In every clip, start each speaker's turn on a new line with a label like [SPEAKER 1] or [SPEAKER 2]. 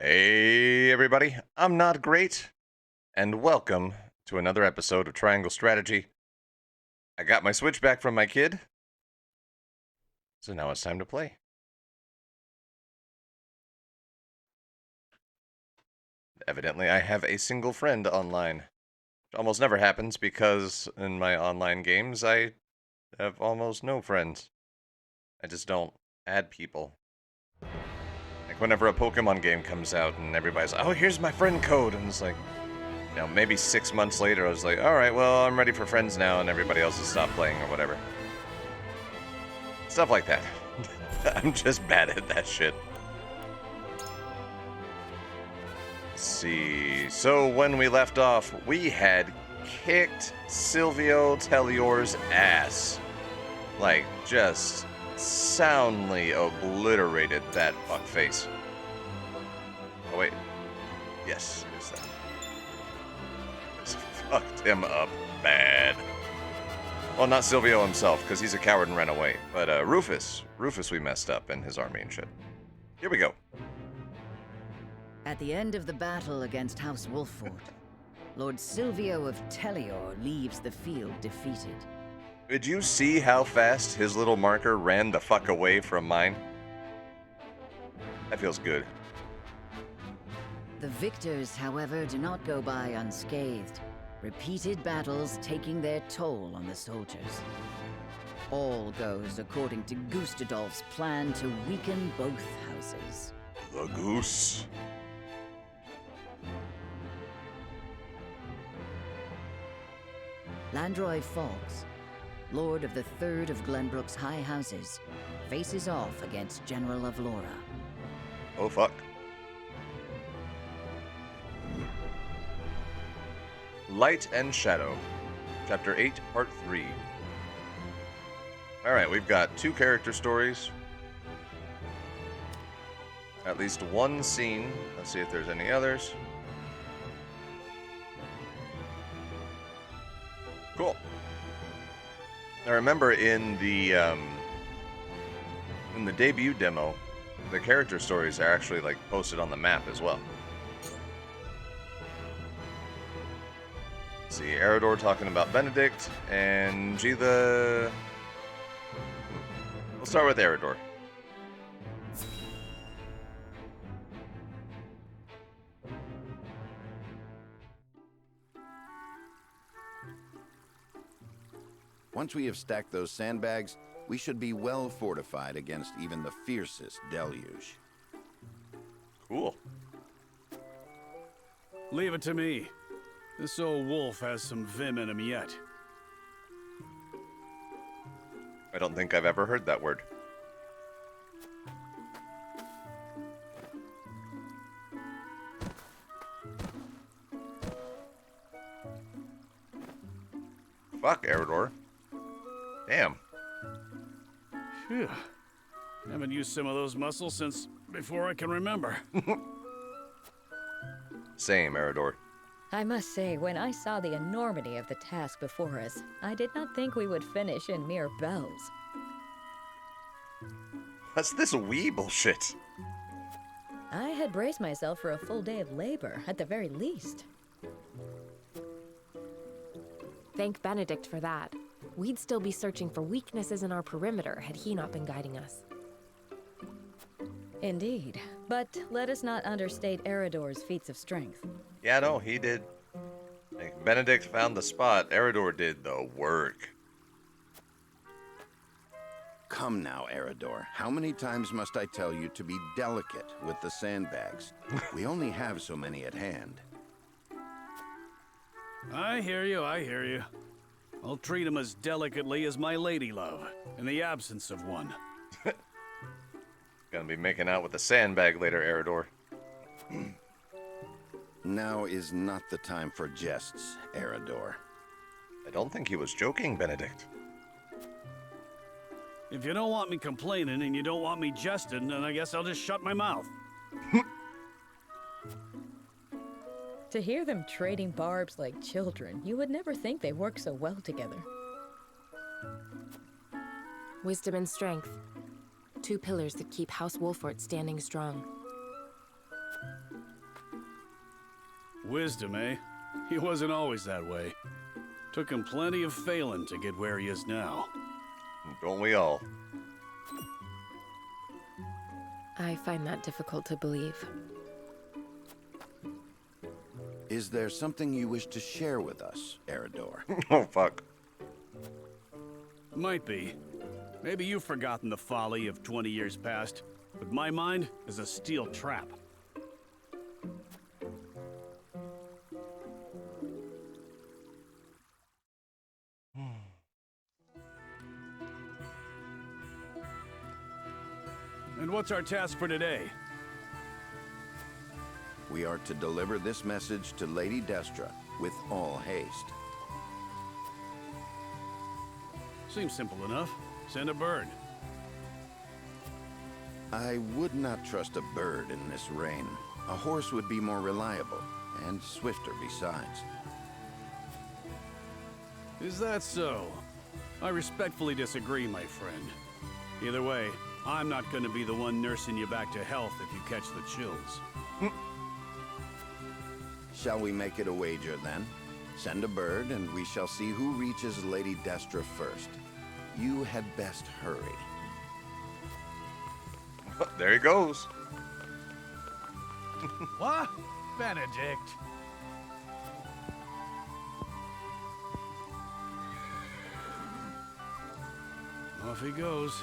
[SPEAKER 1] Hey, everybody, I'm Not Great, and welcome to another episode of Triangle Strategy. I got my Switch back from my kid, so now it's time to play. Evidently, I have a single friend online, which almost never happens because in my online games, I have almost no friends. I just don't add people. Like, whenever a Pokemon game comes out and everybody's like, oh, here's my friend code, and it's like, maybe 6 months later, I was like, alright, well, I'm ready for friends now, and everybody else has stopped playing or whatever. Stuff like that. I'm just bad at that shit. Let's see. So when we left off, we had kicked Silvio Tellior's ass. Like, just soundly obliterated that fuckface. Oh, wait. Yes, it is that. Just fucked him up bad. Well, not Silvio himself, because he's a coward and ran away. But Rufus we messed up and his army and shit. Here we go.
[SPEAKER 2] At the end of the battle against House Wolford, Lord Silvio of Tellior leaves the field defeated.
[SPEAKER 1] Did you see how fast his little marker ran the fuck away from mine? That feels good.
[SPEAKER 2] The victors, however, do not go by unscathed, repeated battles taking their toll on the soldiers. All goes according to Gustadolf's plan to weaken both houses.
[SPEAKER 1] The goose.
[SPEAKER 2] Landroy Fawkes, Lord of the Third of Glenbrook's High Houses, faces off against General Avlora.
[SPEAKER 1] Oh fuck. Light and Shadow, Chapter 8, Part 3. Alright, we've got 2 character stories. At least 1 scene. Let's see if there's any others. Cool. Now remember in the debut demo, the character stories are actually like posted on the map as well. See, Eridor talking about Benedict, and Gila... We'll start with Eridor.
[SPEAKER 3] Once we have stacked those sandbags, we should be well fortified against even the fiercest deluge.
[SPEAKER 1] Cool.
[SPEAKER 4] Leave it to me. This old wolf has some vim in him yet.
[SPEAKER 1] I don't think I've ever heard that word. Fuck, Eridor. Damn.
[SPEAKER 4] Phew. Haven't used some of those muscles since before I can remember.
[SPEAKER 1] Same, Eridor.
[SPEAKER 5] I must say, when I saw the enormity of the task before us, I did not think we would finish in mere bells.
[SPEAKER 1] What's this wee bullshit?
[SPEAKER 5] I had braced myself for a full day of labor, at the very least.
[SPEAKER 6] Thank Benedict for that. We'd still be searching for weaknesses in our perimeter had he not been guiding us.
[SPEAKER 5] Indeed. But let us not understate Eridor's feats of strength.
[SPEAKER 1] Yeah, no, he did. Like, Benedict found the spot, Eridor did the work.
[SPEAKER 3] Come now, Eridor. How many times must I tell you to be delicate with the sandbags? We only have so many at hand.
[SPEAKER 4] I hear you, I hear you. I'll treat him as delicately as my lady love, in the absence of one.
[SPEAKER 1] Gonna be making out with a sandbag later, Eridor.
[SPEAKER 3] Now is not the time for jests, Eridor.
[SPEAKER 1] I don't think he was joking, Benedict.
[SPEAKER 4] If you don't want me complaining and you don't want me jesting, then I guess I'll just shut my mouth.
[SPEAKER 5] To hear them trading barbs like children, you would never think they work so well together.
[SPEAKER 6] Wisdom and strength. 2 pillars that keep House Wolford standing strong.
[SPEAKER 4] Wisdom, eh? He wasn't always that way. Took him plenty of failing to get where he is now.
[SPEAKER 1] Don't we all?
[SPEAKER 6] I find that difficult to believe.
[SPEAKER 3] Is there something you wish to share with us, Erador?
[SPEAKER 1] Oh, fuck.
[SPEAKER 4] Might be. Maybe you've forgotten the folly of 20 years past, but my mind is a steel trap. And what's our task for today?
[SPEAKER 3] We are to deliver this message to Lady Destra with all haste.
[SPEAKER 4] Seems simple enough. Send a bird.
[SPEAKER 3] I would not trust a bird in this rain. A horse would be more reliable, and swifter besides.
[SPEAKER 4] Is that so? I respectfully disagree, my friend. Either way, I'm not gonna be the one nursing you back to health if you catch the chills.
[SPEAKER 3] Shall we make it a wager, then? Send a bird, and we shall see who reaches Lady Destra first. You had best hurry.
[SPEAKER 1] There he goes.
[SPEAKER 4] What? Benedict. Off he goes.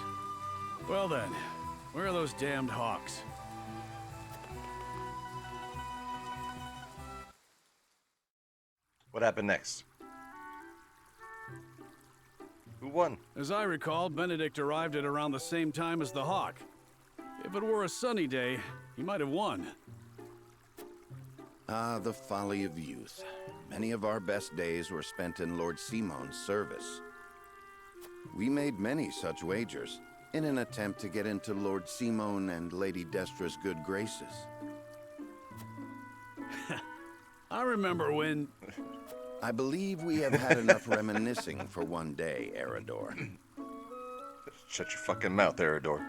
[SPEAKER 4] Well then, where are those damned hawks?
[SPEAKER 1] What happened next? Who won?
[SPEAKER 4] As I recall, Benedict arrived at around the same time as the hawk. If it were a sunny day, he might have won.
[SPEAKER 3] Ah, the folly of youth. Many of our best days were spent in Lord Simon's service. We made many such wagers, in an attempt to get into Lord Simon and Lady Destra's good graces.
[SPEAKER 4] I remember when...
[SPEAKER 3] I believe we have had enough reminiscing for one day, Erador.
[SPEAKER 1] Shut your fucking mouth, Erador.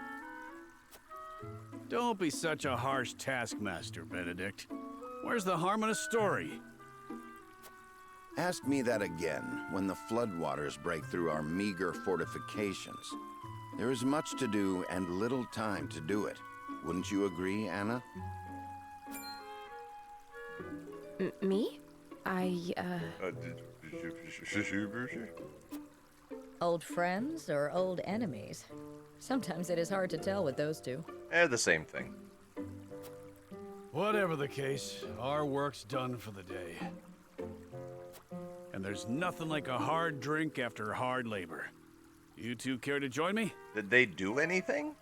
[SPEAKER 4] Don't be such a harsh taskmaster, Benedict. Where's the harm in a story?
[SPEAKER 3] Ask me that again when the floodwaters break through our meager fortifications. There is much to do and little time to do it. Wouldn't you agree, Anna?
[SPEAKER 6] Me?
[SPEAKER 5] Old friends or old enemies? Sometimes it is hard to tell with those two.
[SPEAKER 1] They're the same thing.
[SPEAKER 4] Whatever the case, our work's done for the day. And there's nothing like a hard drink after hard labor. You two care to join me?
[SPEAKER 1] Did they do anything?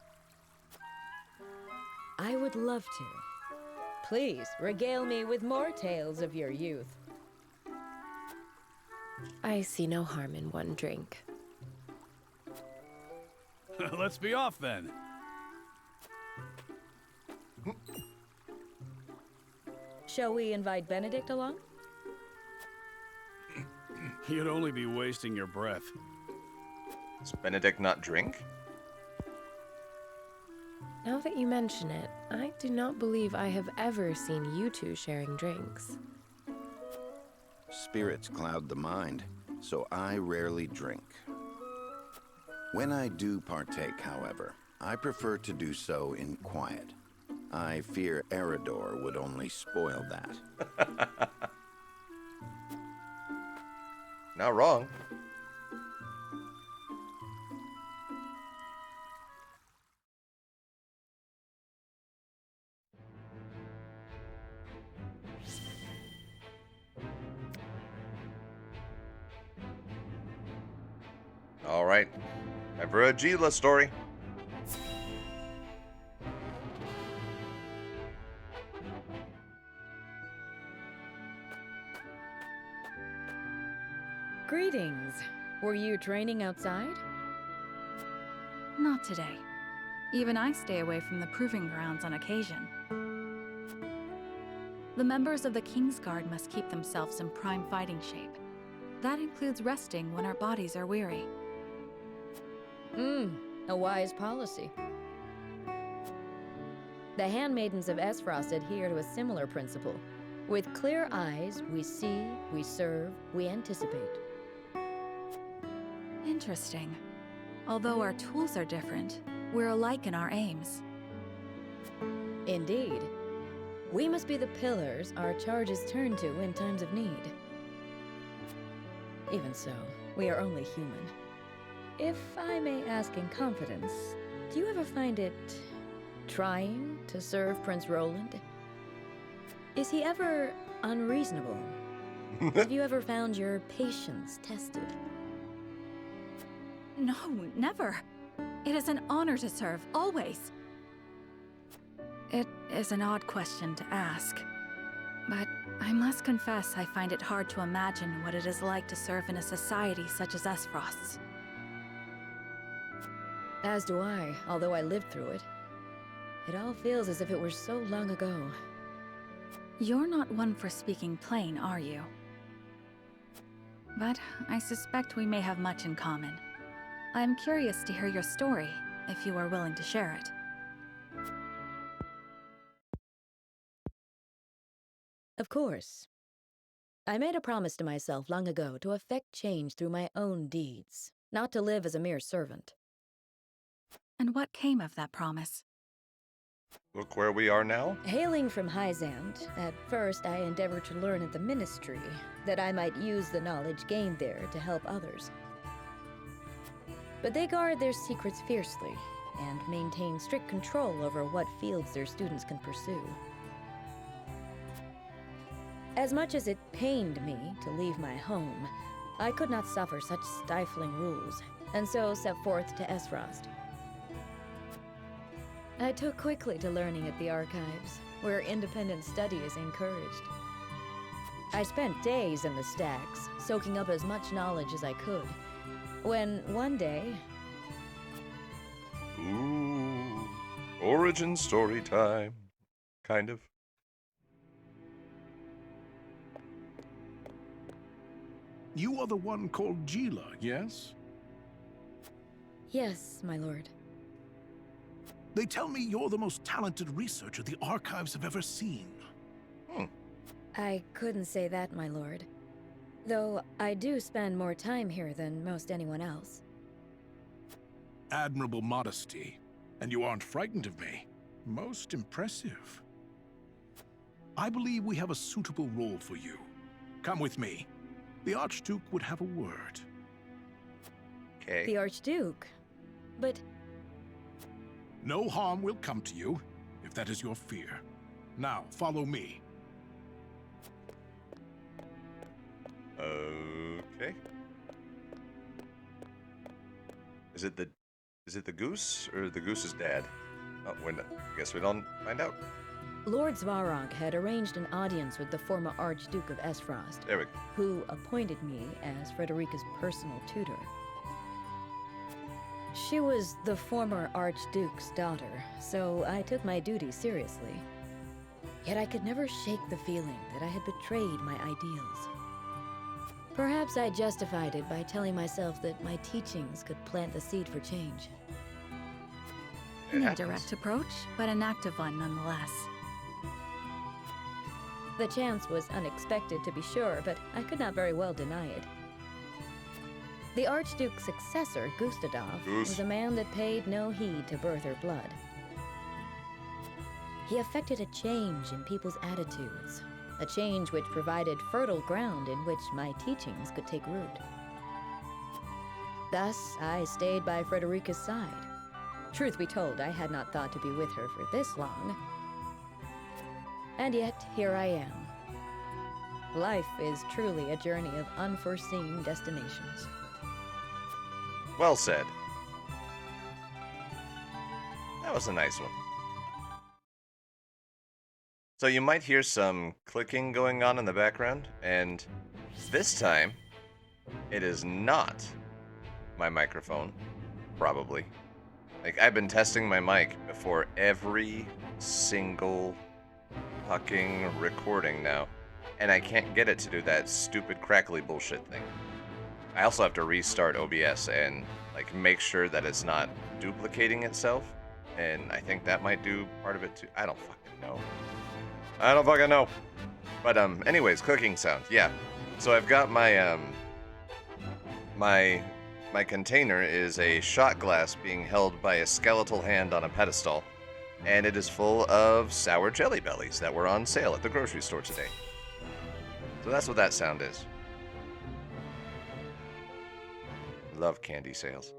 [SPEAKER 5] I would love to. Please, regale me with more tales of your youth.
[SPEAKER 6] I see no harm in one drink.
[SPEAKER 4] Let's be off then.
[SPEAKER 5] Shall we invite Benedict along?
[SPEAKER 4] You'd only be wasting your breath.
[SPEAKER 1] Does Benedict not drink?
[SPEAKER 6] Now that you mention it, I do not believe I have ever seen you two sharing drinks.
[SPEAKER 3] Spirits cloud the mind, so I rarely drink. When I do partake, however, I prefer to do so in quiet. I fear Erador would only spoil that.
[SPEAKER 1] Not wrong. All right, time for a Gila story.
[SPEAKER 5] Greetings. Were you training outside?
[SPEAKER 7] Not today. Even I stay away from the proving grounds on occasion. The members of the King's Guard must keep themselves in prime fighting shape. That includes resting when our bodies are weary.
[SPEAKER 5] A wise policy. The handmaidens of Esfrost adhere to a similar principle. With clear eyes, we see, we serve, we anticipate.
[SPEAKER 7] Interesting. Although our tools are different, we're alike in our aims.
[SPEAKER 5] Indeed. We must be the pillars our charges turn to in times of need. Even so, we are only human. If I may ask in confidence, do you ever find it trying to serve Prince Roland? Is he ever unreasonable? Have you ever found your patience tested?
[SPEAKER 7] No, never. It is an honor to serve, always. It is an odd question to ask, but I must confess I find it hard to imagine what it is like to serve in a society such as Esfrost's.
[SPEAKER 5] As do I, although I lived through it. It all feels as if it were so long ago.
[SPEAKER 7] You're not one for speaking plain, are you? But I suspect we may have much in common. I'm curious to hear your story, if you are willing to share it.
[SPEAKER 5] Of course. I made a promise to myself long ago to effect change through my own deeds, not to live as a mere servant.
[SPEAKER 7] And what came of that promise?
[SPEAKER 1] Look where we are now.
[SPEAKER 5] Hailing from Hyzand, at first I endeavored to learn at the Ministry, that I might use the knowledge gained there to help others. But they guard their secrets fiercely, and maintain strict control over what fields their students can pursue. As much as it pained me to leave my home, I could not suffer such stifling rules, and so set forth to Esfrost. I took quickly to learning at the archives, where independent study is encouraged. I spent days in the stacks, soaking up as much knowledge as I could, when one day...
[SPEAKER 1] Ooh, origin story time. Kind of.
[SPEAKER 8] You are the one called Gila, yes?
[SPEAKER 5] Yes, my lord.
[SPEAKER 8] They tell me you're the most talented researcher the archives have ever seen.
[SPEAKER 5] I couldn't say that, my lord. Though I do spend more time here than most anyone else.
[SPEAKER 8] Admirable modesty. And you aren't frightened of me. Most impressive. I believe we have a suitable role for you. Come with me. The Archduke would have a word.
[SPEAKER 1] Okay.
[SPEAKER 5] The Archduke? But...
[SPEAKER 8] No harm will come to you, if that is your fear. Now, follow me.
[SPEAKER 1] Okay. Is it the goose or the goose's dad? Oh, I guess we don't find out.
[SPEAKER 5] Lord Svarog had arranged an audience with the former Archduke of Esfrost,
[SPEAKER 1] There we go.
[SPEAKER 5] who appointed me as Frederica's personal tutor. She was the former Archduke's daughter, so I took my duty seriously. Yet I could never shake the feeling that I had betrayed my ideals. Perhaps I justified it by telling myself that my teachings could plant the seed for change.
[SPEAKER 1] It
[SPEAKER 7] An
[SPEAKER 1] happens.
[SPEAKER 7] indirect approach, but an active one nonetheless.
[SPEAKER 5] The chance was unexpected, to be sure, but I could not very well deny it. The Archduke's successor, Gustadov,
[SPEAKER 1] Goose.
[SPEAKER 5] was a man that paid no heed to birth or blood. He effected a change in people's attitudes, a change which provided fertile ground in which my teachings could take root. Thus, I stayed by Frederica's side. Truth be told, I had not thought to be with her for this long. And yet, here I am. Life is truly a journey of unforeseen destinations.
[SPEAKER 1] Well said. That was a nice one. So you might hear some clicking going on in the background, and this time, it is not my microphone, probably. Like, I've been testing my mic before every single fucking recording now, and I can't get it to do that stupid crackly bullshit thing. I also have to restart OBS and, like, make sure that it's not duplicating itself, and I think that might do part of it too. I don't fucking know. I don't fucking know. But anyways, clicking sound. Yeah. So I've got my my container is a shot glass being held by a skeletal hand on a pedestal, and it is full of sour jelly bellies that were on sale at the grocery store today. So that's what that sound is. Love candy sales.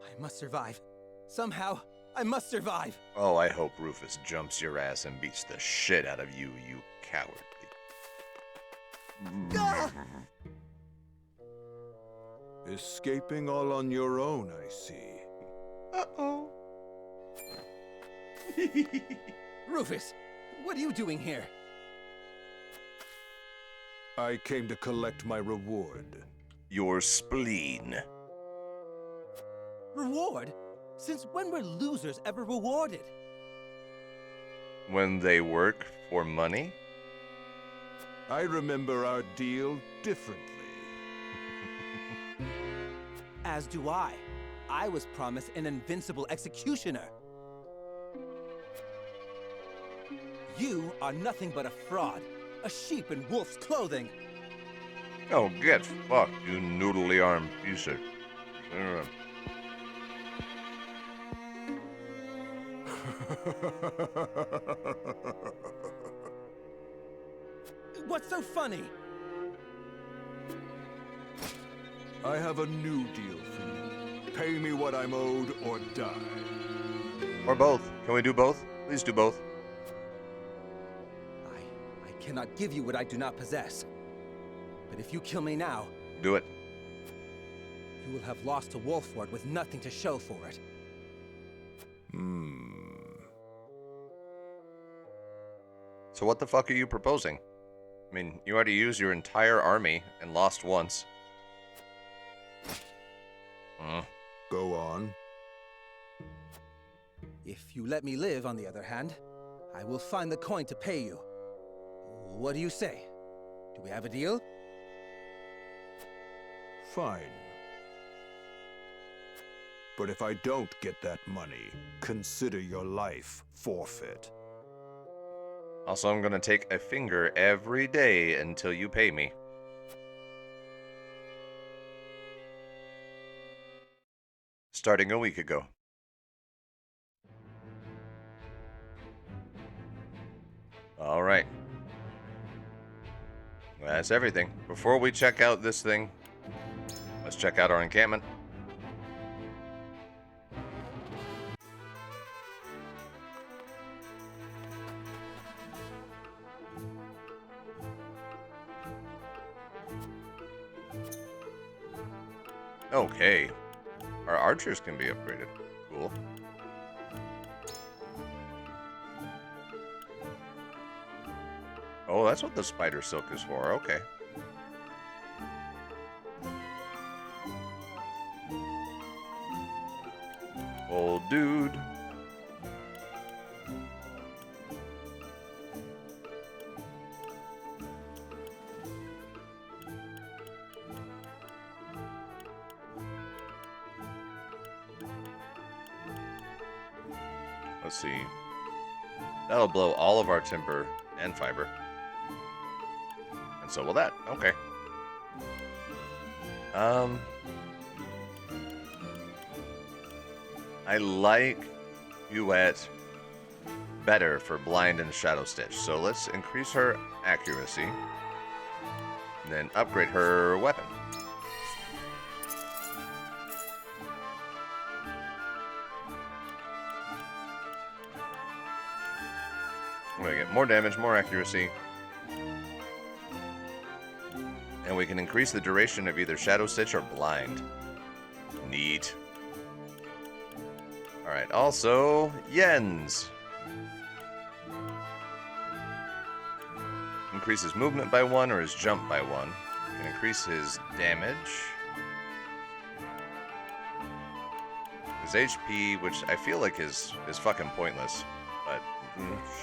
[SPEAKER 9] I must survive. Somehow, I must survive.
[SPEAKER 1] Oh, I hope Rufus jumps your ass and beats the shit out of you, you cowardly.
[SPEAKER 9] Ah!
[SPEAKER 10] Escaping all on your own, I see.
[SPEAKER 1] Uh-oh.
[SPEAKER 9] Rufus, what are you doing here?
[SPEAKER 10] I came to collect my reward.
[SPEAKER 1] Your spleen.
[SPEAKER 9] Reward? Since when were losers ever rewarded?
[SPEAKER 1] When they work for money?
[SPEAKER 10] I remember our deal differently.
[SPEAKER 9] As do I. I was promised an invincible executioner. You are nothing but a fraud. A sheep in wolf's clothing.
[SPEAKER 1] Oh, get fucked, you noodly armed piece of...
[SPEAKER 9] What's so funny?
[SPEAKER 10] I have a new deal for you. Pay me what I'm owed or die.
[SPEAKER 1] Or both. Can we do both? Please do both.
[SPEAKER 9] I cannot give you what I do not possess. But if you kill me now...
[SPEAKER 1] Do it.
[SPEAKER 9] You will have lost to Wolford with nothing to show for it.
[SPEAKER 1] So what the fuck are you proposing? I mean, you already used your entire army and lost once.
[SPEAKER 10] Go on.
[SPEAKER 9] If you let me live, on the other hand, I will find the coin to pay you. What do you say? Do we have a deal?
[SPEAKER 10] Fine. But if I don't get that money, consider your life forfeit.
[SPEAKER 1] Also, I'm gonna take a finger every day until you pay me. Starting a week ago. All right. That's everything. Before we check out this thing, let's check out our encampment. Okay. Our archers can be upgraded. Cool. Oh, that's what the spider silk is for. Okay. Old dude. Let's see. That'll blow all of our timber and fiber. And so will that. Okay. I like Huette better for blind and shadow stitch. So let's increase her accuracy. And then upgrade her weapon. We're gonna get more damage, more accuracy. And we can increase the duration of either Shadow Stitch or Blind. Neat. Alright, also, Jens. Increases movement by 1 or his jump by 1. Can increase his damage. His HP, which I feel like is fucking pointless. But,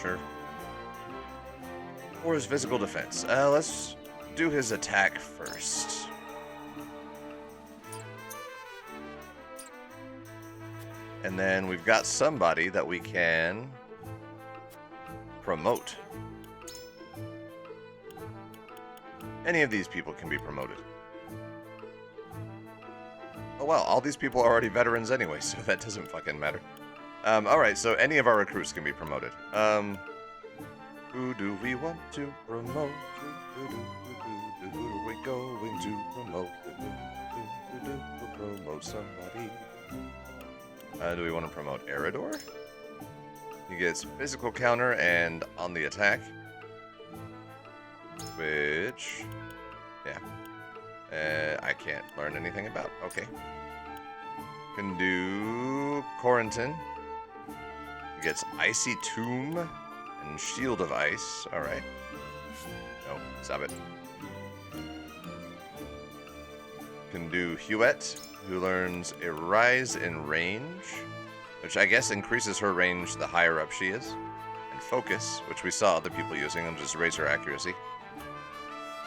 [SPEAKER 1] sure. Or his physical defense. Let's do his attack first. And then we've got somebody that we can promote. Any of these people can be promoted. Oh well, all these people are already veterans anyway, so that doesn't fucking matter. Alright, so any of our recruits can be promoted. Who do we want to promote? Who are we going to promote? We'll promote somebody. Do we want to promote Eridor? He gets physical counter and on the attack. Which... yeah. I can't learn anything about. Okay. Can do Corentin. He gets Icy Tomb and Shield of Ice. Alright. No, stop it. Can do Huette, who learns a Rise in Range, which I guess increases her range the higher up she is. And Focus, which we saw other people using, and just raise her accuracy.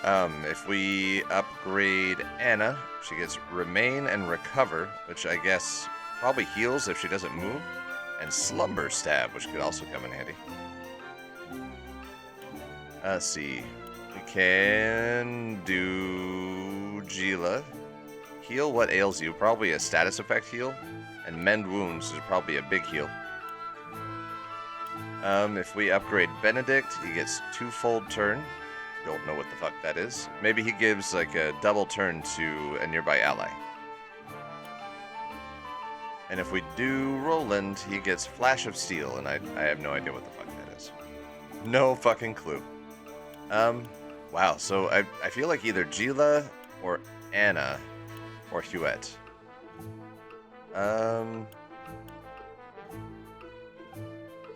[SPEAKER 1] If we upgrade Anna, she gets Remain and Recover, which I guess probably heals if she doesn't move, and Slumber Stab, which could also come in handy. Let's see. We can do Gila. Heal what ails you, probably a status effect heal, and Mend Wounds is probably a big heal. If we upgrade Benedict, he gets twofold turn. Don't know what the fuck that is. Maybe he gives like a double turn to a nearby ally. And if we do Roland, he gets Flash of Steel, and I have no idea what the fuck that is. No fucking clue. Wow, so I feel like either Gila or Anna or Huette.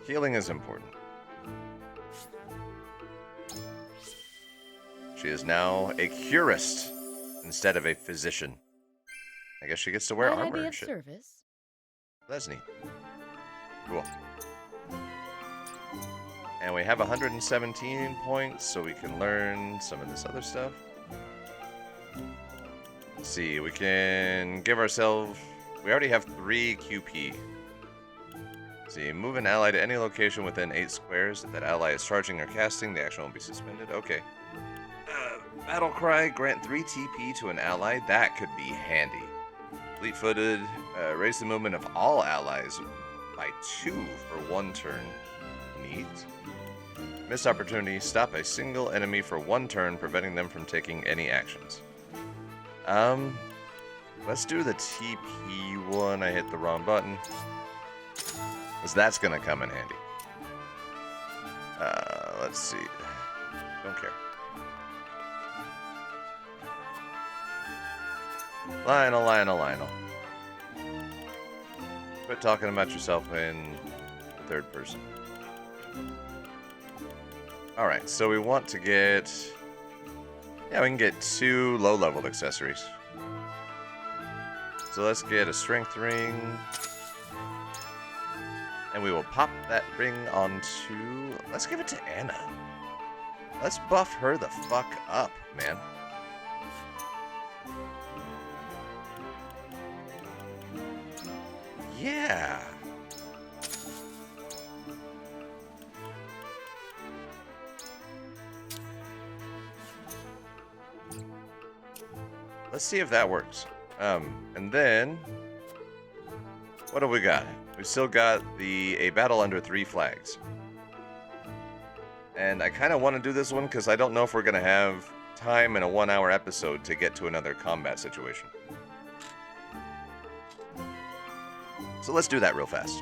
[SPEAKER 1] Healing is important. She is now a curist instead of a physician. I guess she gets to wear armor and shit.
[SPEAKER 5] Service.
[SPEAKER 1] That's neat. Cool. And we have 117 points, so we can learn some of this other stuff. Let's see, we can give ourselves... We already have 3 QP. Let's see, move an ally to any location within 8 squares. If that ally is charging or casting, the action will be suspended. Okay. Battle Cry, grant 3 TP to an ally. That could be handy. Fleet-footed, raise the movement of all allies by 2 for 1 turn. Neat. Missed opportunity, stop a single enemy for 1 turn, preventing them from taking any actions. Let's do the TP one. I hit the wrong button. Because that's going to come in handy. Let's see. Don't care. Lionel. Quit talking about yourself in the third person. Alright, so we want to get... Yeah, we can get 2 low-level accessories. So let's get a strength ring. And we will pop that ring onto... Let's give it to Anna. Let's buff her the fuck up, man. Yeah. Let's see if that works. And then what do we got? We still got a battle under 3 flags. And I kind of want to do this one because I don't know if we're going to have time in a 1-hour episode to get to another combat situation. So let's do that real fast.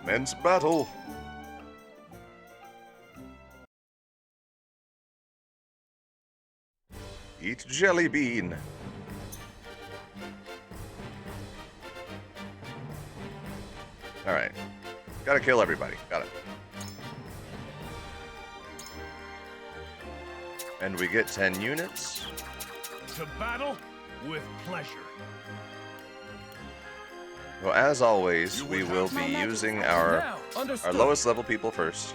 [SPEAKER 1] Commence battle. Eat jelly bean. Alright. Gotta kill everybody. Got it. And we get 10 units.
[SPEAKER 4] To battle with pleasure.
[SPEAKER 1] Well, as always, we will be using our lowest level people first.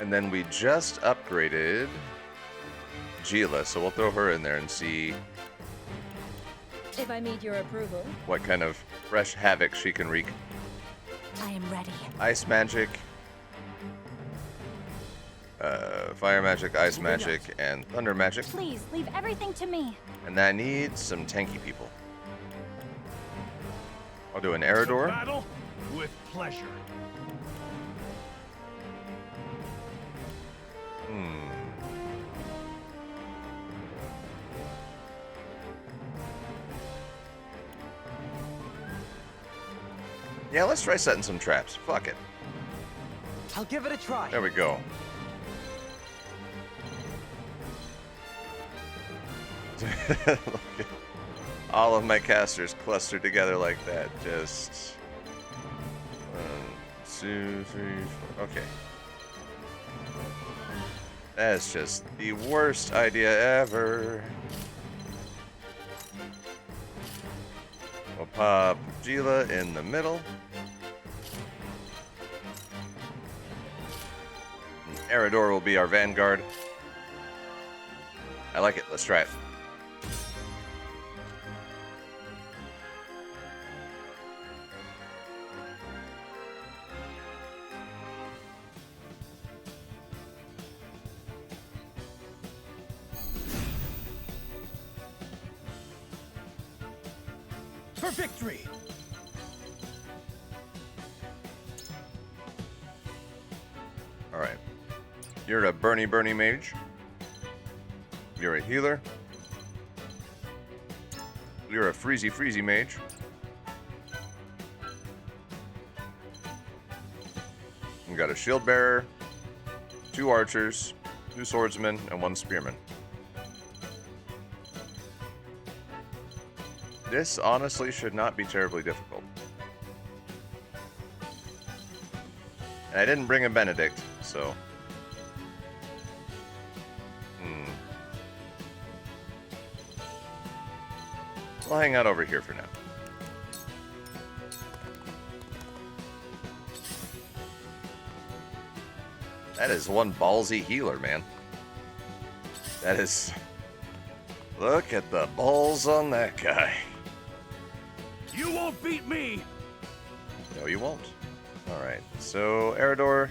[SPEAKER 1] And then we just upgraded Gila, so we'll throw her in there and see
[SPEAKER 5] If I meet your approval.
[SPEAKER 1] what kind of fresh havoc she can wreak.
[SPEAKER 7] I am ready.
[SPEAKER 1] Ice magic, fire magic, ice magic, and thunder magic.
[SPEAKER 7] Please, leave everything to me.
[SPEAKER 1] And I need some tanky people. I'll do an Eridor.
[SPEAKER 4] Battle with pleasure.
[SPEAKER 1] Yeah, let's try setting some traps. Fuck it.
[SPEAKER 9] I'll give it a try.
[SPEAKER 1] There we go. Look at all of my casters clustered together like that. Just 1, 2, 3, 4. Okay. That's just the worst idea ever. We'll pop Gila in the middle. Eridor will be our vanguard. I like it. Let's try it.
[SPEAKER 9] For victory!
[SPEAKER 1] All right. You're a Bernie mage. You're a healer. You're a Freezy mage. We got a shield bearer, 2 archers, 2 swordsmen, and 1 spearman. This honestly should not be terribly difficult. And I didn't bring a Benedict, so... We'll hang out over here for now. That is one ballsy healer, man. That is... Look at the balls on that guy.
[SPEAKER 4] You won't beat me!
[SPEAKER 1] No, you won't. Alright, so Eridor,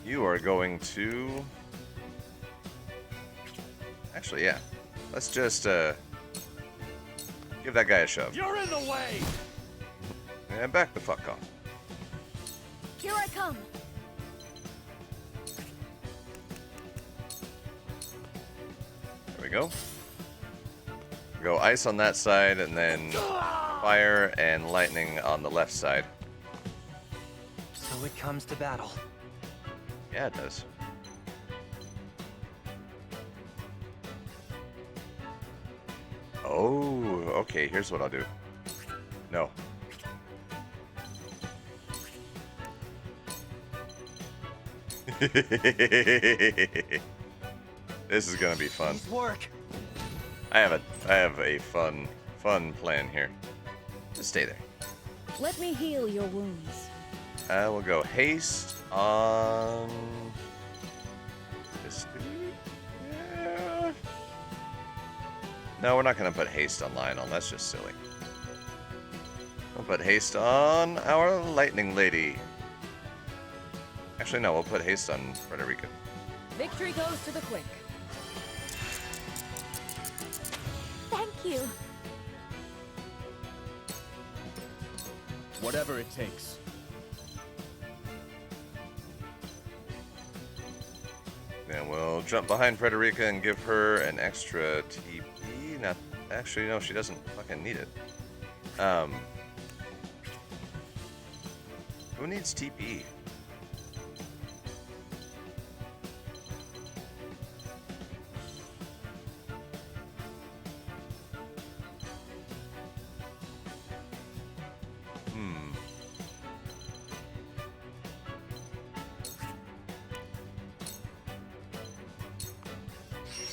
[SPEAKER 1] you are going to... Actually, yeah. Let's just, give that guy a shove.
[SPEAKER 4] You're in the way!
[SPEAKER 1] And back the fuck off.
[SPEAKER 7] Here I come.
[SPEAKER 1] There we go. Go ice on that side, and then fire and lightning on the left side.
[SPEAKER 9] So it comes to battle.
[SPEAKER 1] Yeah, it does. Oh, okay, here's what I'll do. No. This is gonna be fun.
[SPEAKER 9] Nice work.
[SPEAKER 1] I have a fun plan here. Just stay there.
[SPEAKER 5] Let me heal your wounds.
[SPEAKER 1] I will go haste on this dude. Yeah. No, we're not gonna put haste on Lionel. That's just silly. We'll put haste on our lightning lady. Actually, no. We'll put haste on Frederica.
[SPEAKER 5] Victory goes to the quick.
[SPEAKER 7] Thank you.
[SPEAKER 9] Whatever it takes.
[SPEAKER 1] Then we'll jump behind Frederica and give her an extra TP. Not actually, no, she doesn't fucking need it. Who needs TP?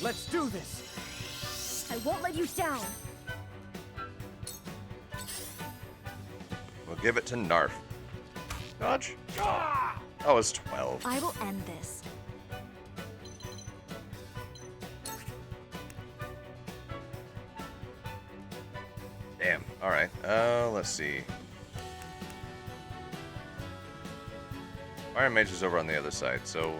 [SPEAKER 9] Let's do this!
[SPEAKER 7] I won't let you down.
[SPEAKER 1] We'll give it to Narf. Dodge. Oh, it's 12.
[SPEAKER 7] I will end this.
[SPEAKER 1] Damn. Alright. Let's see. Iron Mage is over on the other side, so...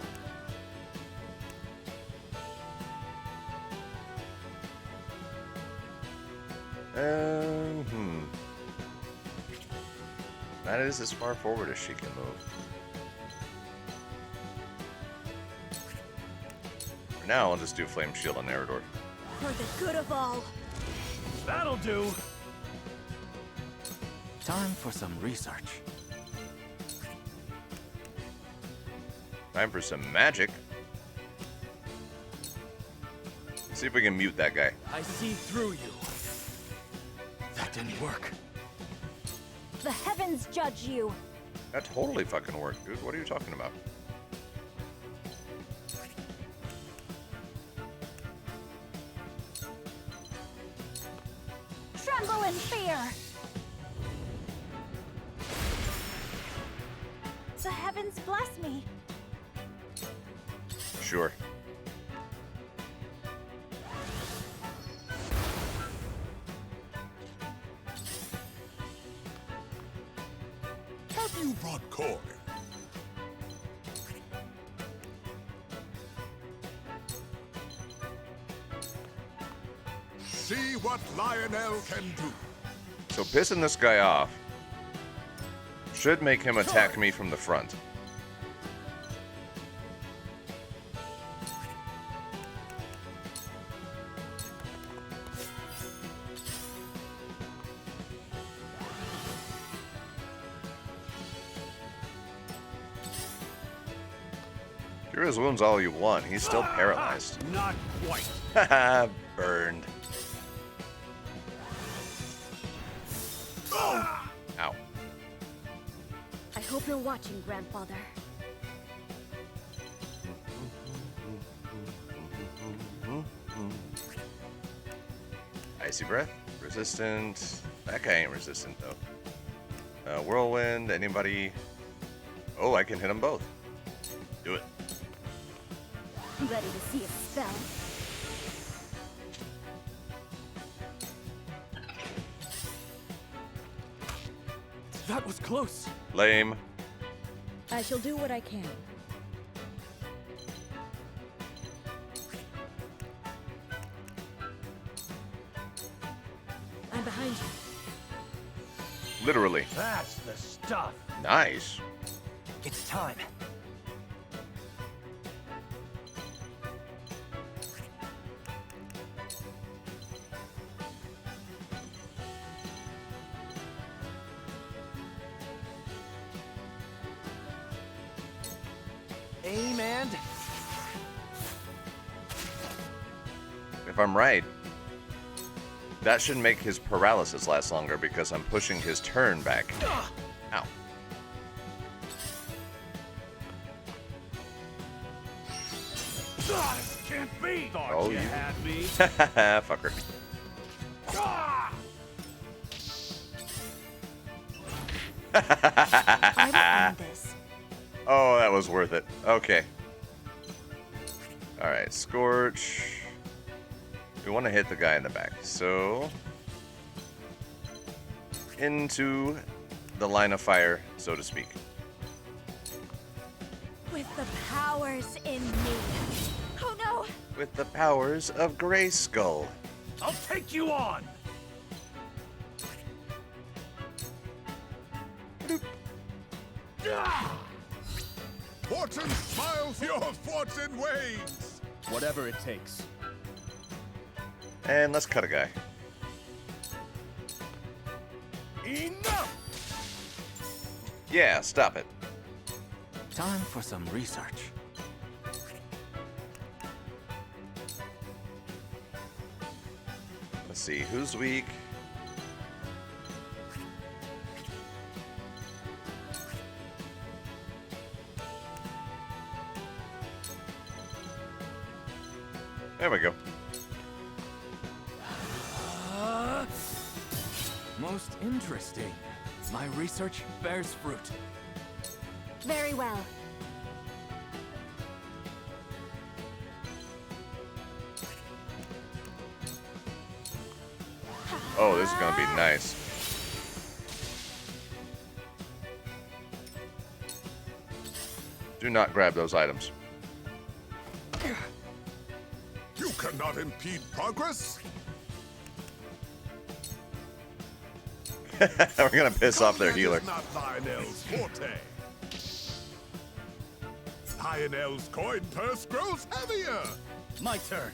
[SPEAKER 1] That is as far forward as she can move. For now, I'll just do Flame Shield on Eridor.
[SPEAKER 7] For the good of all.
[SPEAKER 4] That'll do.
[SPEAKER 11] Time for some research.
[SPEAKER 1] Time for some magic. See if we can mute that guy.
[SPEAKER 11] I see through you. That didn't work.
[SPEAKER 7] The heavens judge you.
[SPEAKER 1] That totally fucking worked, dude. What are you talking about?
[SPEAKER 7] Tremble in fear. The heavens bless me.
[SPEAKER 1] Sure.
[SPEAKER 8] Have you brought coin? See what Lionel can do.
[SPEAKER 1] So pissing this guy off should make him attack me from the front. Cure his wounds all you want. He's still paralyzed.
[SPEAKER 4] Not quite.
[SPEAKER 1] Haha, burned. Ow.
[SPEAKER 7] I hope you're watching, Grandfather.
[SPEAKER 1] Icy Breath. Resistant. That guy ain't resistant, though. Whirlwind. Anybody? Oh, I can hit them both. Do it.
[SPEAKER 7] Ready to see a spell?
[SPEAKER 11] That was close.
[SPEAKER 1] Lame.
[SPEAKER 5] I shall do what I can. I'm behind you.
[SPEAKER 1] Literally.
[SPEAKER 11] That's the stuff.
[SPEAKER 1] Nice.
[SPEAKER 11] It's time. Aim and...
[SPEAKER 1] If I'm right, that should make his paralysis last longer because I'm pushing his turn back. Ow.
[SPEAKER 4] This can't be. Thought
[SPEAKER 1] Oh,
[SPEAKER 4] you
[SPEAKER 1] you-
[SPEAKER 4] had me.
[SPEAKER 1] Fucker.
[SPEAKER 7] I will end this.
[SPEAKER 1] Oh, that was worth it. Okay. Alright, Scorch. We want to hit the guy in the back. So, into the line of fire, so to speak.
[SPEAKER 7] With the powers in me. Oh no!
[SPEAKER 1] With the powers of Grayskull.
[SPEAKER 4] I'll take you on.
[SPEAKER 8] Fortune smiles your fortune wanes.
[SPEAKER 11] Whatever it takes.
[SPEAKER 1] And let's cut a guy.
[SPEAKER 4] Enough.
[SPEAKER 1] Yeah, stop it.
[SPEAKER 11] Time for some research.
[SPEAKER 1] Let's see, who's weak? There we go.
[SPEAKER 11] Most interesting. My research bears fruit.
[SPEAKER 7] Very well.
[SPEAKER 1] Oh, this is gonna be nice. Do not grab those items.
[SPEAKER 10] You cannot impede progress.
[SPEAKER 1] We're gonna piss off their healer.
[SPEAKER 10] Combat is not Lionel's forte. Lionel's coin purse grows heavier.
[SPEAKER 4] My turn.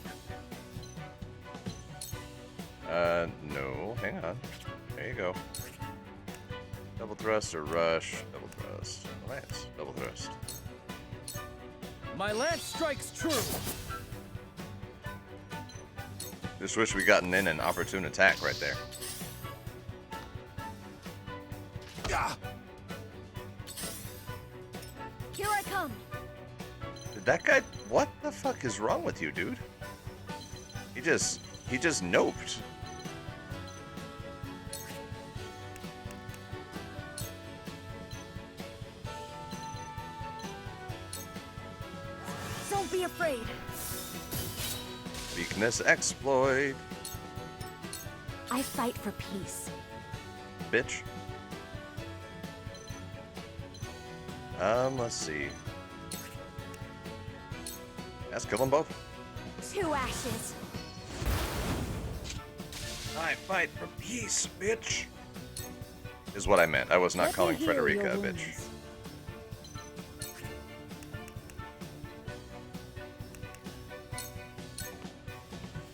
[SPEAKER 1] No. Hang on. There you go. Double thrust or rush. Double thrust. Lance. Double thrust.
[SPEAKER 11] My lance strikes true.
[SPEAKER 1] Just wish we gotten in an opportune attack right there.
[SPEAKER 7] Here I come.
[SPEAKER 1] Did that guy? What the fuck is wrong with you, dude? He just noped.
[SPEAKER 7] Don't be afraid.
[SPEAKER 1] Weakness exploit.
[SPEAKER 7] I fight for peace.
[SPEAKER 1] Bitch. Let's see. Let's kill them both.
[SPEAKER 7] 2 ashes.
[SPEAKER 1] I fight for peace, bitch. Is what I meant. I was not calling Frederica a bitch.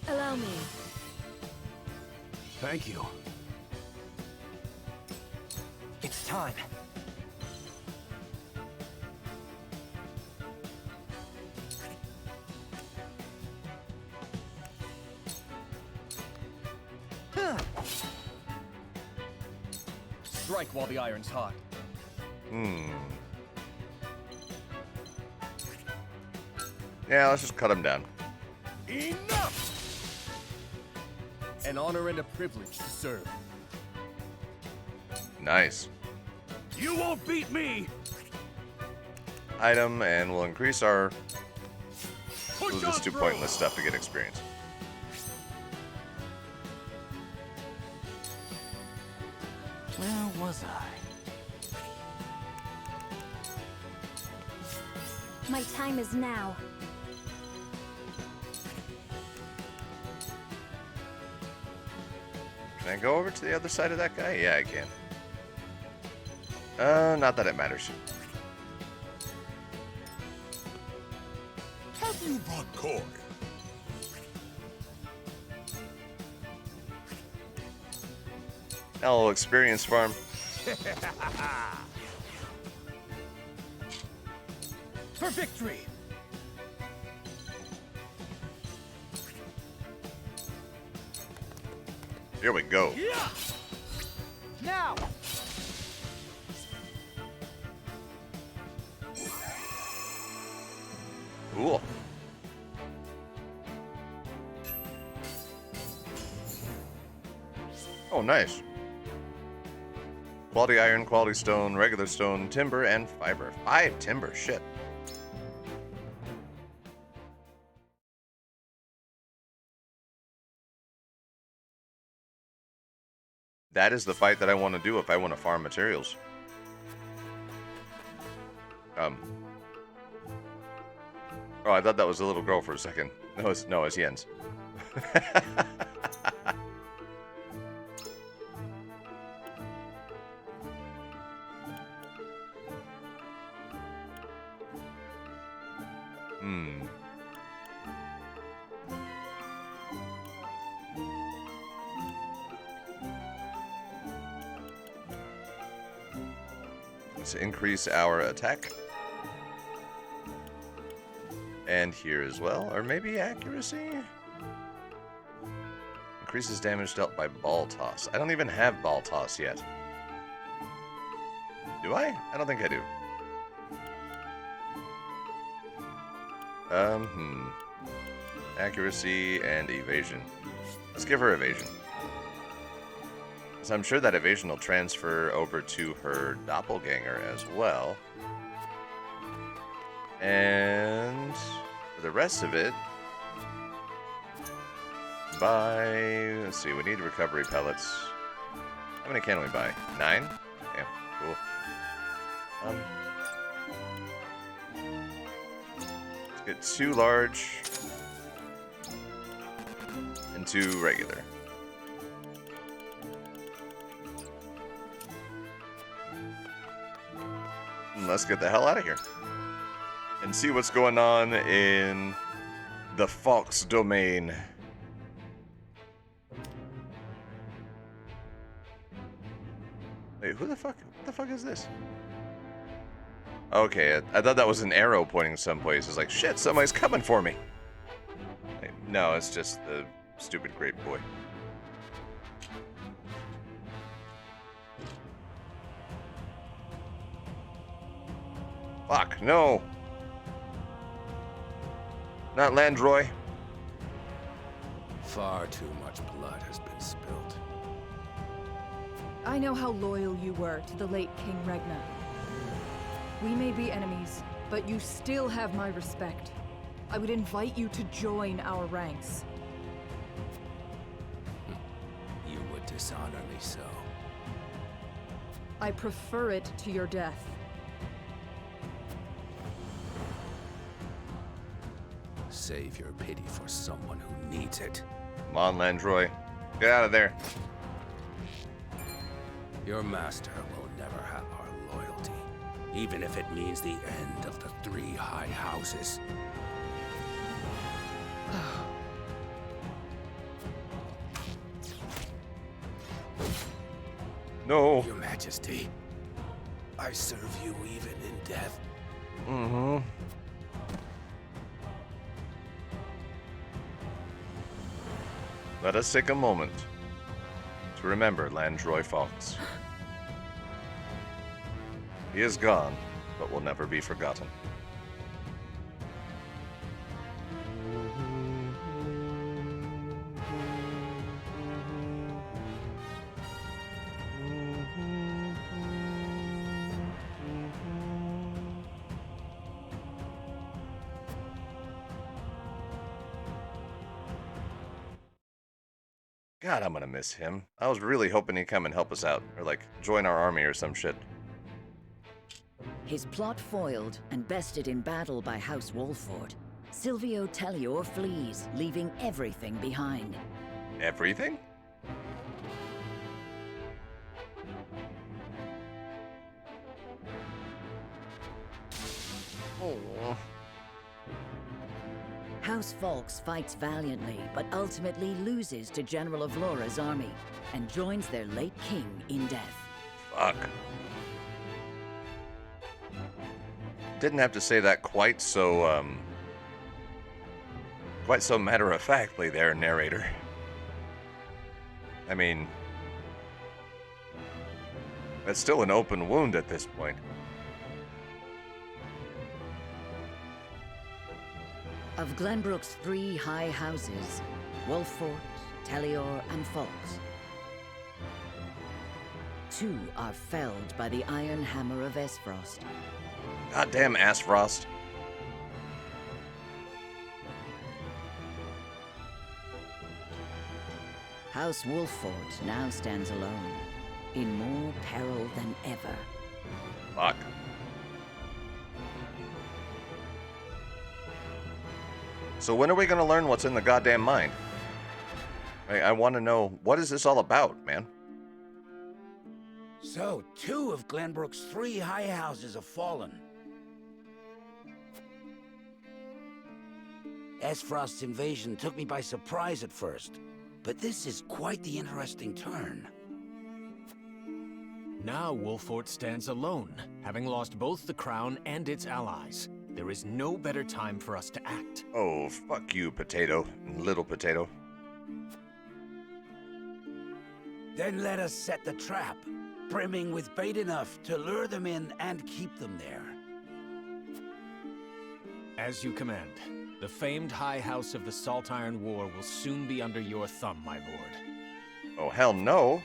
[SPEAKER 7] Allow me.
[SPEAKER 11] Thank you. It's time. Strike while the iron's hot.
[SPEAKER 1] Yeah, let's just cut him down.
[SPEAKER 11] Enough! An honor and a privilege to serve.
[SPEAKER 1] Nice.
[SPEAKER 4] You won't beat me!
[SPEAKER 1] Item, and we'll increase our... We'll
[SPEAKER 4] Push
[SPEAKER 1] just
[SPEAKER 4] on
[SPEAKER 1] do
[SPEAKER 4] through.
[SPEAKER 1] pointless stuff to get experience.
[SPEAKER 11] Where was I?
[SPEAKER 7] My time is now.
[SPEAKER 1] Can I go over to the other side of that guy? Yeah, I can. Not that it matters.
[SPEAKER 10] Have you brought coin?
[SPEAKER 1] Now we'll experience farm.
[SPEAKER 11] For victory!
[SPEAKER 1] Here we go.
[SPEAKER 11] Yeah! Now!
[SPEAKER 1] Cool. Oh, nice. Quality iron, quality stone, regular stone, timber, and fiber. 5 timber, shit. That is the fight that I want to do if I want to farm materials. Oh, I thought that was a little girl for a second. No, it's Jens. Let's increase our attack. And here as well. Or maybe accuracy? Increases damage dealt by ball toss. I don't even have ball toss yet. Do I? I don't think I do. Accuracy and evasion. Let's give her evasion. So I'm sure that evasion will transfer over to her doppelganger as well. And for the rest of it, buy? Let's see, we need recovery pellets. How many can we buy? 9? Yeah, cool. Let's get 2 large and 2 regular. And let's get the hell out of here and see what's going on in the Fawkes domain. Wait, who the fuck? What the fuck is this? Okay, I thought that was an arrow pointing someplace. It's like, shit, somebody's coming for me. Like, no, it's just the stupid grape boy. Fuck, no. Not Landroy.
[SPEAKER 11] Far too much blood has been spilled.
[SPEAKER 12] I know how loyal you were to the late King Regna. We may be enemies, but you still have my respect. I would invite you to join our ranks.
[SPEAKER 11] You would dishonor me so.
[SPEAKER 12] I prefer it to your death.
[SPEAKER 11] Save your pity for someone who needs it.
[SPEAKER 1] Come on, Landroy. Get out of there.
[SPEAKER 11] Your master will never have our loyalty, even if it means the end of the 3 high houses.
[SPEAKER 1] No.
[SPEAKER 11] Your Majesty, I serve you even in death.
[SPEAKER 1] Mm-hmm. Let us take a moment to remember Landroy Fawkes. He is gone, but will never be forgotten. God, I'm gonna miss him. I was really hoping he'd come and help us out, or like, join our army or some shit.
[SPEAKER 2] His plot foiled and bested in battle by House Wolford, Silvio Tellior flees, leaving everything behind.
[SPEAKER 1] Everything? Oh.
[SPEAKER 2] House Fawkes fights valiantly, but ultimately loses to General Avlora's army, and joins their late king in death.
[SPEAKER 1] Fuck. Didn't have to say that quite so matter-of-factly there, narrator. I mean, that's still an open wound at this point.
[SPEAKER 2] Of Glenbrook's 3 high houses, Wolfort, Tellior, and Fawkes, 2 are felled by the iron hammer of Esfrost.
[SPEAKER 1] Goddamn Asfrost.
[SPEAKER 2] House Wolfort now stands alone, in more peril than ever.
[SPEAKER 1] Fuck. So when are we gonna learn what's in the goddamn mind? I want to know, what is this all about, man?
[SPEAKER 13] So, 2 of Glenbrook's 3 high houses have fallen. Esfrost's invasion took me by surprise at first, but this is quite the interesting turn.
[SPEAKER 14] Now Wolfort stands alone, having lost both the crown and its allies. There is no better time for us to act.
[SPEAKER 1] Oh, fuck you, potato. Little potato.
[SPEAKER 13] Then let us set the trap, brimming with bait enough to lure them in and keep them there.
[SPEAKER 14] As you command. The famed High House of the Salt Iron War will soon be under your thumb, my lord.
[SPEAKER 1] Oh, hell no.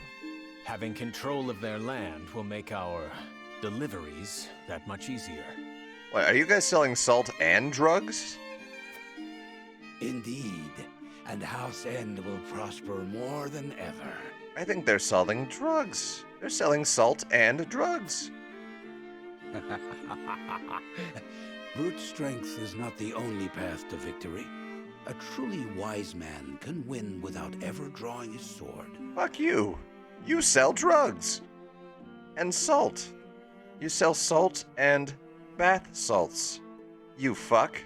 [SPEAKER 14] Having control of their land will make our deliveries that much easier.
[SPEAKER 1] What, are you guys selling salt and drugs?
[SPEAKER 13] Indeed. and House End will prosper more than ever.
[SPEAKER 1] I think they're selling drugs. They're selling salt and drugs.
[SPEAKER 13] Brute strength is not the only path to victory. A truly wise man can win without ever drawing his sword.
[SPEAKER 1] Fuck you. You sell drugs. And salt. You sell salt and bath salts. You fuck.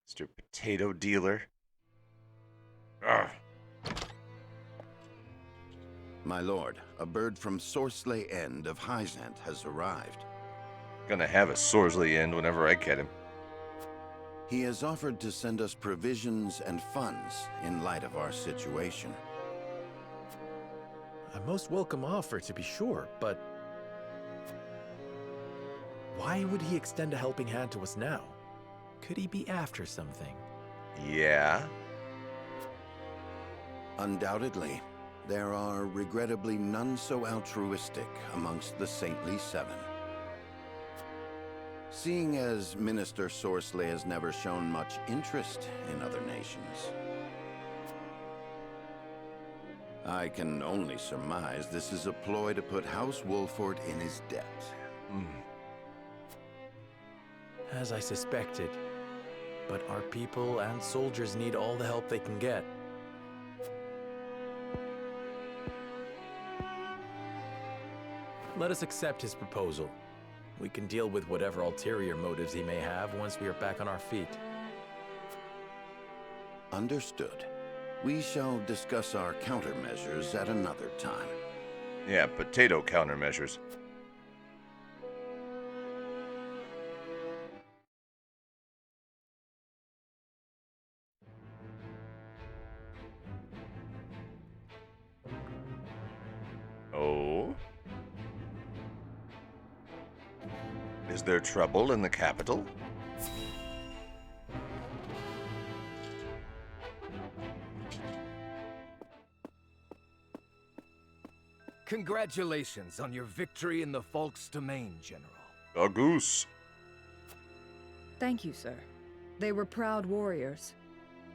[SPEAKER 1] Mr. Potato Dealer. Ugh.
[SPEAKER 3] My lord, a bird from Sorsley End of Hyzant has arrived.
[SPEAKER 1] Gonna have a Sorsley End whenever I get him.
[SPEAKER 3] He has offered to send us provisions and funds in light of our situation.
[SPEAKER 14] A most welcome offer, to be sure, but why would he extend a helping hand to us now? Could he be after something?
[SPEAKER 1] Yeah.
[SPEAKER 3] Undoubtedly. There are regrettably none so altruistic amongst the Saintly Seven. Seeing as Minister Sorsley has never shown much interest in other nations, I can only surmise this is a ploy to put House Wolford in his debt.
[SPEAKER 14] As I suspected. But our people and soldiers need all the help they can get. Let us accept his proposal. We can deal with whatever ulterior motives he may have once we are back on our feet.
[SPEAKER 3] Understood. We shall discuss our countermeasures at another time.
[SPEAKER 1] Yeah, potato countermeasures. Oh? Is there trouble in the capital?
[SPEAKER 15] Congratulations on your victory in the Fawkes domain, General.
[SPEAKER 1] A goose.
[SPEAKER 12] Thank you, sir. They were proud warriors.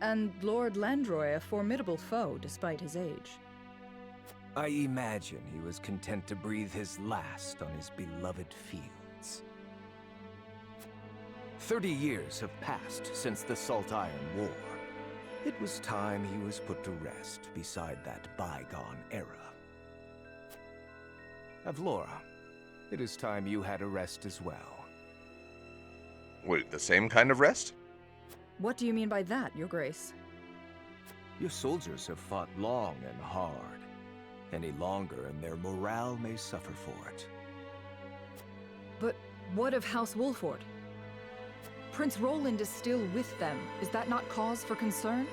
[SPEAKER 12] And Lord Landroy a formidable foe despite his age.
[SPEAKER 15] I imagine he was content to breathe his last on his beloved fields. 30 years have passed since the Salt Iron War. It was time he was put to rest beside that bygone era. Avlora, it is time you had a rest as well.
[SPEAKER 1] Wait, the same kind of rest?
[SPEAKER 12] What do you mean by that, Your Grace?
[SPEAKER 15] Your soldiers have fought long and hard. Any longer, and their morale may suffer for it.
[SPEAKER 12] But what of House Wolford? Prince Roland is still with them. Is that not cause for concern?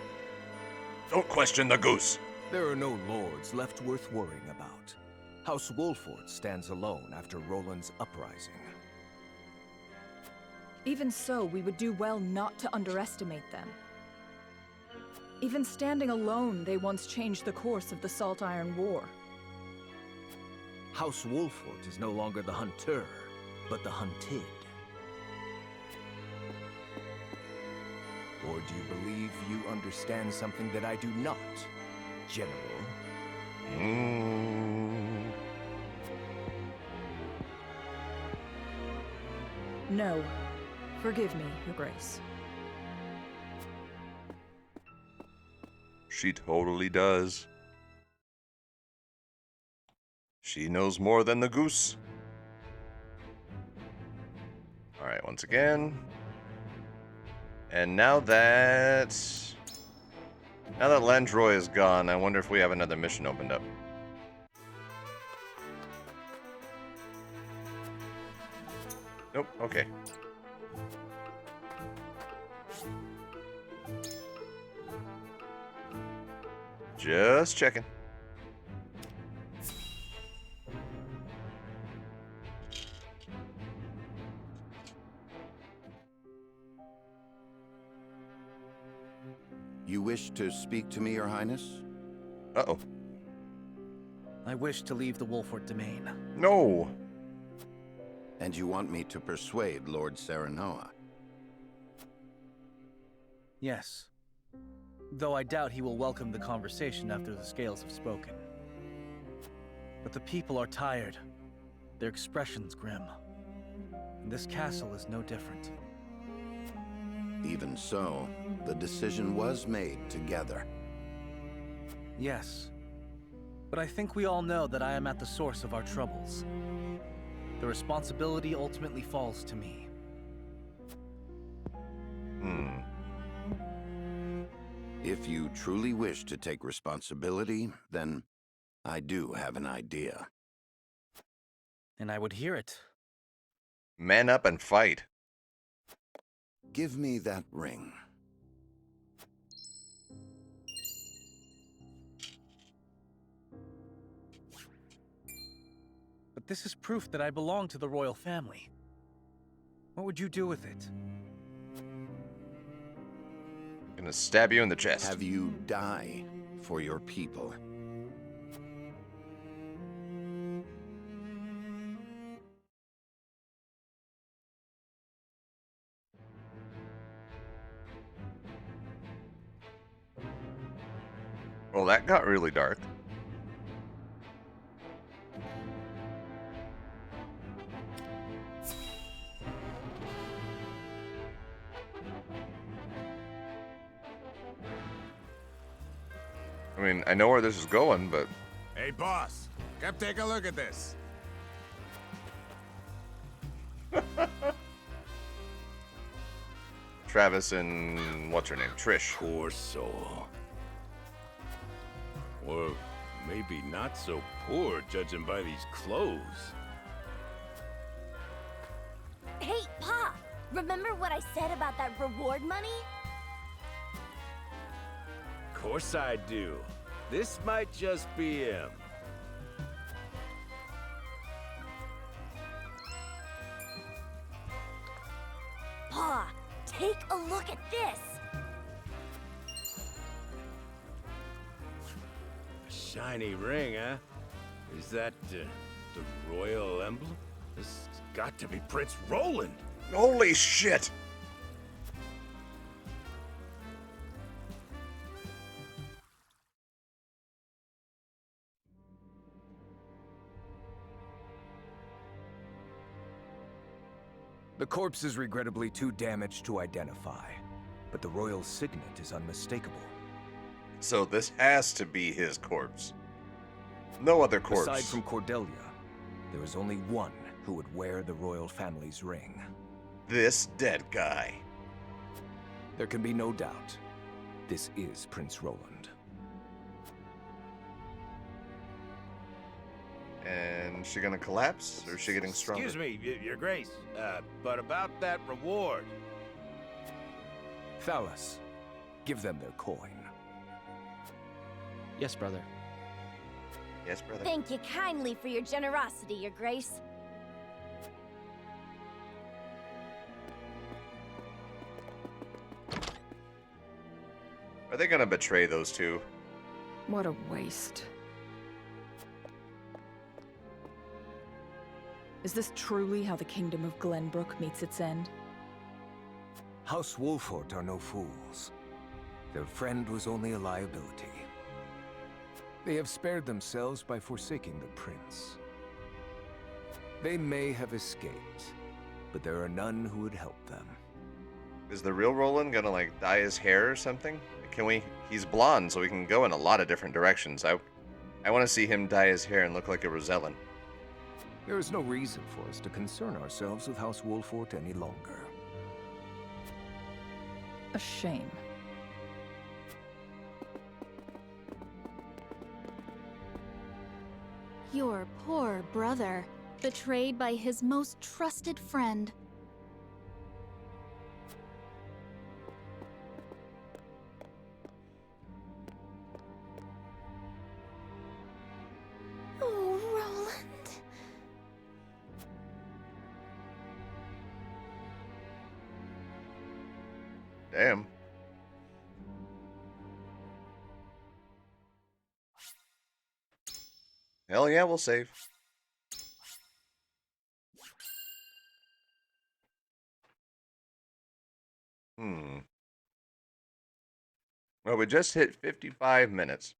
[SPEAKER 1] Don't question the goose.
[SPEAKER 15] There are no lords left worth worrying about. House Wolford stands alone after Roland's uprising.
[SPEAKER 12] Even so, we would do well not to underestimate them. Even standing alone, they once changed the course of the Salt Iron War.
[SPEAKER 15] House Wolford is no longer the hunter, but the hunted. Or do you believe you understand something that I do not, General?
[SPEAKER 12] No. Forgive me, Your Grace.
[SPEAKER 1] She totally does. She knows more than the goose. Alright, once again. And now that Landroy is gone, I wonder if we have another mission opened up. Nope, okay. Just checking.
[SPEAKER 3] You wish to speak to me, Your Highness?
[SPEAKER 1] Uh-oh.
[SPEAKER 16] I wish to leave the Wolford domain.
[SPEAKER 1] No!
[SPEAKER 3] And you want me to persuade Lord Serenoa?
[SPEAKER 16] Yes. Though I doubt he will welcome the conversation after the scales have spoken. But the people are tired. Their expressions grim. And this castle is no different.
[SPEAKER 3] Even so, the decision was made together.
[SPEAKER 16] Yes. But I think we all know that I am at the source of our troubles. The responsibility ultimately falls to me.
[SPEAKER 3] If you truly wish to take responsibility, then I do have an idea.
[SPEAKER 16] And I would hear it.
[SPEAKER 1] Man up and fight.
[SPEAKER 3] Give me that ring.
[SPEAKER 16] But this is proof that I belong to the royal family. What would you do with it?
[SPEAKER 1] I'm gonna stab you in the chest.
[SPEAKER 3] Have you die for your people.
[SPEAKER 1] Well, that got really dark. I mean, I know where this is going, but...
[SPEAKER 17] Hey, boss. Come take a look at this.
[SPEAKER 1] Travis and... what's her name? Trish.
[SPEAKER 11] Poor soul. Or maybe not so poor, judging by these clothes.
[SPEAKER 18] Hey, Pa! Remember what I said about that reward money?
[SPEAKER 11] Of course I do. This might just be him.
[SPEAKER 18] Pa, take a look at this!
[SPEAKER 11] A shiny ring, huh? Is that the royal emblem? This has got to be Prince Roland.
[SPEAKER 1] Holy shit!
[SPEAKER 15] The corpse is regrettably too damaged to identify, but the royal signet is unmistakable.
[SPEAKER 1] So this has to be his corpse. No other corpse.
[SPEAKER 15] Aside from Cordelia, there is only one who would wear the royal family's ring.
[SPEAKER 1] This dead guy.
[SPEAKER 15] There can be no doubt. This is Prince Roland.
[SPEAKER 1] And she gonna collapse, or is she getting stronger?
[SPEAKER 11] Excuse me, Your Grace, but about that reward.
[SPEAKER 15] Thalas, give them their coin.
[SPEAKER 16] Yes, brother.
[SPEAKER 1] Yes, brother.
[SPEAKER 18] Thank you kindly for your generosity, Your Grace.
[SPEAKER 1] Are they gonna betray those two?
[SPEAKER 12] What a waste. Is this truly how the kingdom of Glenbrook meets its end?
[SPEAKER 15] House Wolfort are no fools. Their friend was only a liability. They have spared themselves by forsaking the prince. They may have escaped, but there are none who would help them.
[SPEAKER 1] Is the real Roland gonna, like, dye his hair or something? Can we... He's blonde, so we can go in a lot of different directions. I want to see him dye his hair and look like a Rosellan.
[SPEAKER 15] There is no reason for us to concern ourselves with House Wolfort any longer.
[SPEAKER 12] A shame.
[SPEAKER 19] Your poor brother, betrayed by his most trusted friend.
[SPEAKER 18] Oh, Roland.
[SPEAKER 1] Damn. Hell yeah, we'll save. Well, we just hit 55 minutes.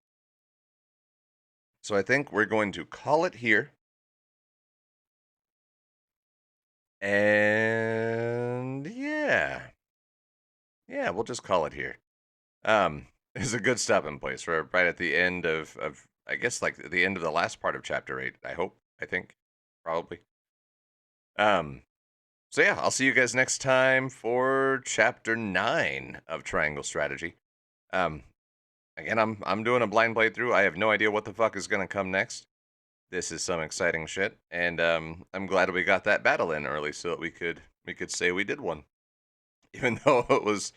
[SPEAKER 1] So I think we're going to call it here. And yeah. Yeah, we'll just call it here. It's a good stopping place. We're right at the end of I guess like the end of the last part of chapter 8, I hope. I think. Probably. So yeah, I'll see you guys next time for chapter 9 of Triangle Strategy. Again, I'm doing a blind playthrough. I have no idea what the fuck is gonna come next. This is some exciting shit, and I'm glad we got that battle in early so that we could say we did one, even though it was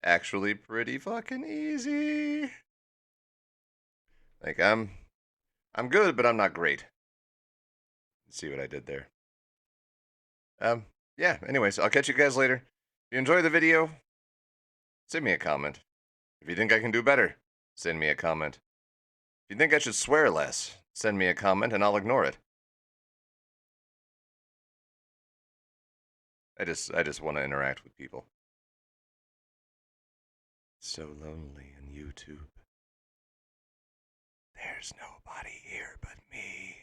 [SPEAKER 1] actually pretty fucking easy. Like I'm good, but I'm not great. Let's see what I did there. Yeah. Anyways, I'll catch you guys later. If you enjoyed the video, send me a comment. If you think I can do better, send me a comment. If you think I should swear less, send me a comment and I'll ignore it. I just want to interact with people. So lonely on YouTube. There's nobody here but me.